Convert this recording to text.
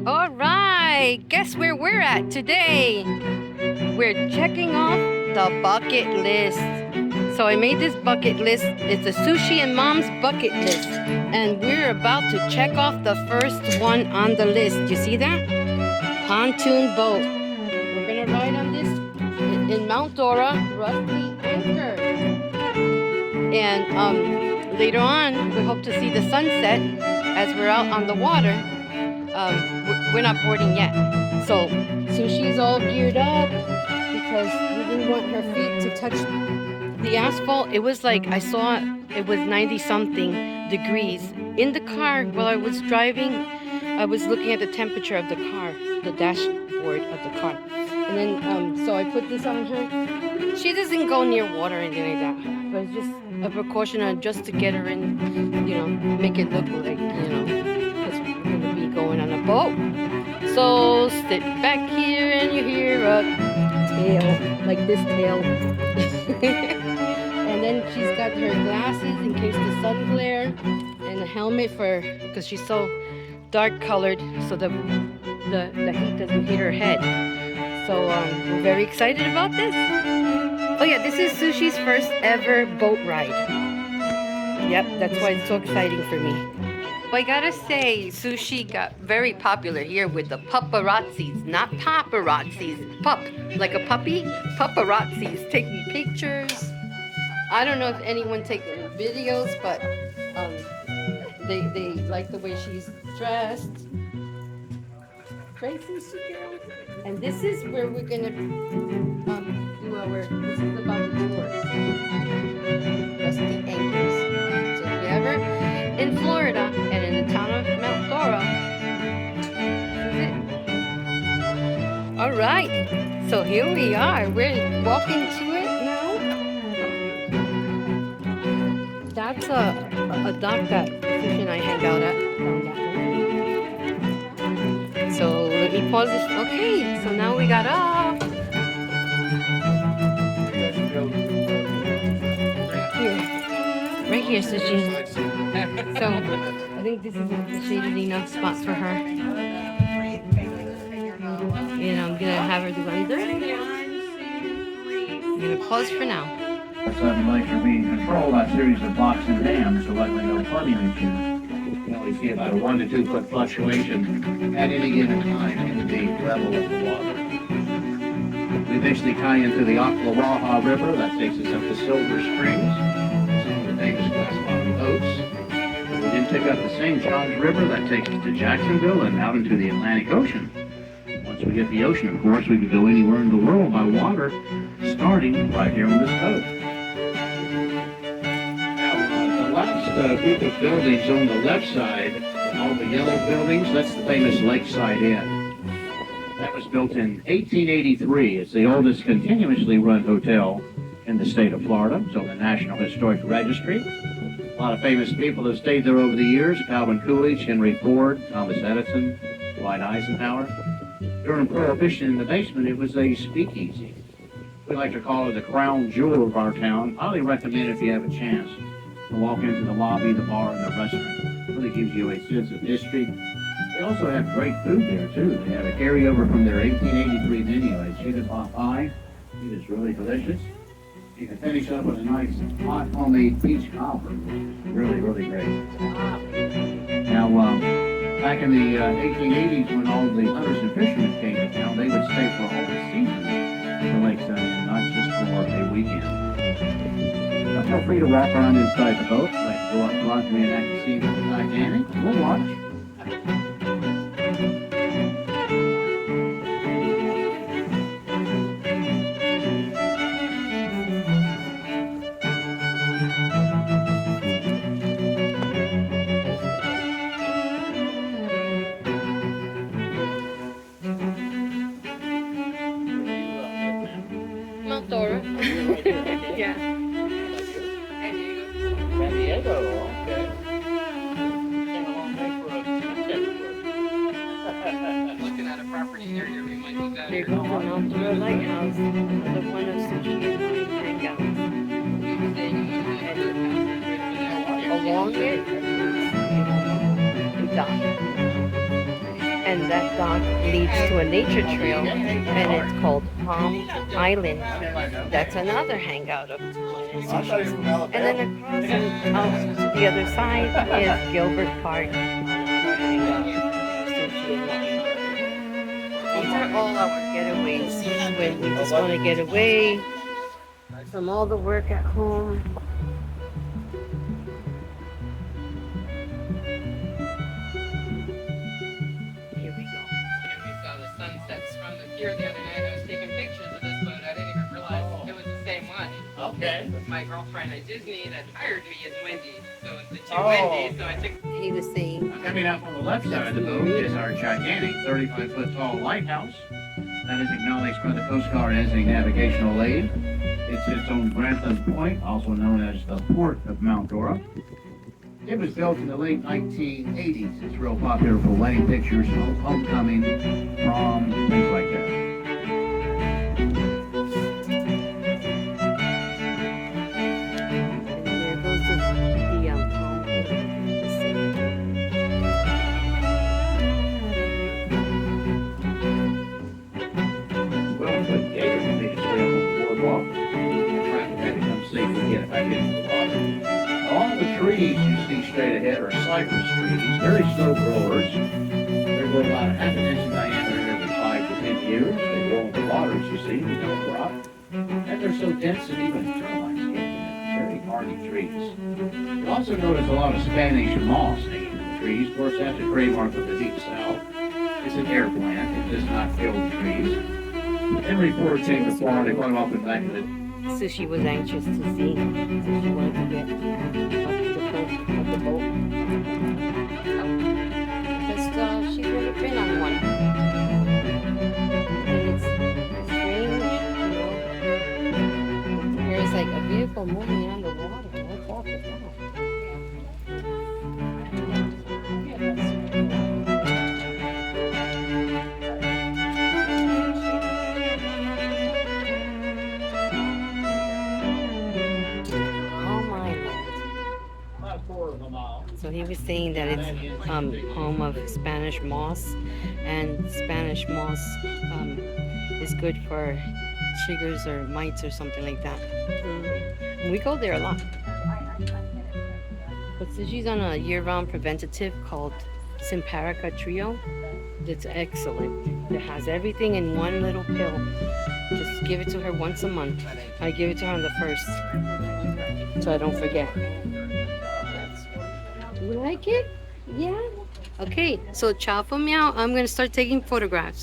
All right, guess where we're at today? We're checking off the bucket list. So I made this bucket list. It's a Sushi and Mom's bucket list. And we're about to check off the first one on the list. You see that? Pontoon boat. We're gonna ride on this in Mount Dora, Rusty Anchor. And later on, we hope to see the sunset as we're out on the water. We're not boarding yet. So Sushi's all geared up because we didn't want her feet to touch the asphalt. It was like, I saw it was 90 something degrees. In the car while I was driving, I was looking at the temperature of the car, the dashboard of the car. And then, so I put this on her. She doesn't go near water or anything like that. But it's just a precaution just to get her in, make it look like, because we're going to be going on a boat. So sit back here and you hear a tail, like this tail. And then she's got her glasses in case the sun glare, and a helmet because she's so dark colored, so the heat doesn't hit her head. So we're very excited about this. Oh yeah, this is Sushi's first ever boat ride. Yep, that's why it's so exciting for me. Well, I gotta say, Sushi got very popular here with the paparazzis, not paparazzis. Pup, like a puppy, paparazzis, taking pictures. I don't know if anyone taking videos, but they like the way she's dressed. Crazy Sushi girl. And this is where we're gonna do this is about the tours. Rusty Anchors. So if you're ever in Florida and in the town of Mount Dora, this is it. All right, so here we are. We're walking to it now. That's a dock that Sushi and I hang out at. So let me pause this. Okay, so now we got up. Right here, Sushi. So I think this is a shaded enough spot for her. And I'm gonna have her do under. I'm gonna pause for now. Sudden lakes are being controlled by a series of locks and dams, so likely no flooding issues. You only see about a 1 to 2 foot fluctuation at any given time in the level of the water. We eventually tie into the Ocklawaha River. That takes us up to Silver Springs, some of the famous glass bottom boats. We then pick up the St. Johns River. That takes us to Jacksonville and out into the Atlantic Ocean. Once we hit the ocean, of course, we could go anywhere in the world by water, starting right here on this coast. Now, the last group of buildings on the left side, all the yellow buildings, that's the famous Lakeside Inn. That was built in 1883. It's the oldest continuously run hotel in the state of Florida. It's on the National Historic Registry. A lot of famous people have stayed there over the years. Calvin Coolidge, Henry Ford, Thomas Edison, Dwight Eisenhower. During Prohibition in the basement, it was a speakeasy. We like to call it the crown jewel of our town. Highly recommend if you have a chance to walk into the lobby, the bar, and the restaurant. It really gives you a sense of history. They also have great food there, too. They have a carryover from their 1883 menu. A chicken pot pie. It is really delicious. You can finish up with a nice hot homemade peach cobbler. Really, really great. Now, back in the 1880s, when all the hunters and fishermen came to town, they would stay for a whole season at the Lakeside Inn, not just for a weekend. Now, feel free to walk around inside the boat. Like go up front and reenact the scene of the Titanic. We'll watch. Mount Dora. Yeah. San Diego, okay. Looking at a property here, we might do that. There goes the Mount Dora Lighthouse, the one of Sushi and hang out. And along it, a dock. And that dock leads to a nature trail, and it's called Palm Island. That's another hangout of mine and Sushi's. And then across and out to the other side is Gilbert Park. Another hangout of Sushi and mine. These are all our getaways when we just want to get away from all the work at home. Here we go. And we saw the sunsets from the pier the other night. I was taking pictures of this boat. I didn't even realize it was the same one. Okay. With my girlfriend at Disney that hired me as Wendy. So it's the two Wendy's. So I took He was saying, Coming up on the left side of the boat is our gigantic 35-foot tall lighthouse. That is acknowledged by the Coast Guard as a navigational aid. It sits on Grantham Point, also known as the Port of Mount Dora. It was built in the late 1980s. It's real popular for wedding pictures, homecoming, prom, things like that. and there goes the palm. Well-put gator can make its way up on the boardwalk. Traffic had to come safely get it back into the water. All the trees you see straight ahead are cypress trees, very slow growers. They grow about a half an inch in diameter every 5 to 10 years. They grow in the water, as you see, they don't drop. And they're so dense that even termites get them. Very hardy trees. You also notice a lot of Spanish moss hanging in the trees. Of course, that's a trademark of the Deep South. It's an air plant. It does not kill the trees. Henry Ford came to Florida quite often back in the Sushi was anxious to see. Sushi wanted to get up to the front of the boat. Because she would have been on one. And it's strange, There's like a vehicle moving on the water. What's up with that? about a quarter of a mile. So he was saying that it's home of Spanish moss, and Spanish moss is good for chiggers or mites or something like that. We go there a lot. But Sushi's on a year-round preventative called Simparica Trio. It's excellent. It has everything in one little pill. Just give it to her once a month. I give it to her on the 1st, so I don't forget. You like it? Yeah? Okay, so ciao for meow. I'm gonna start taking photographs.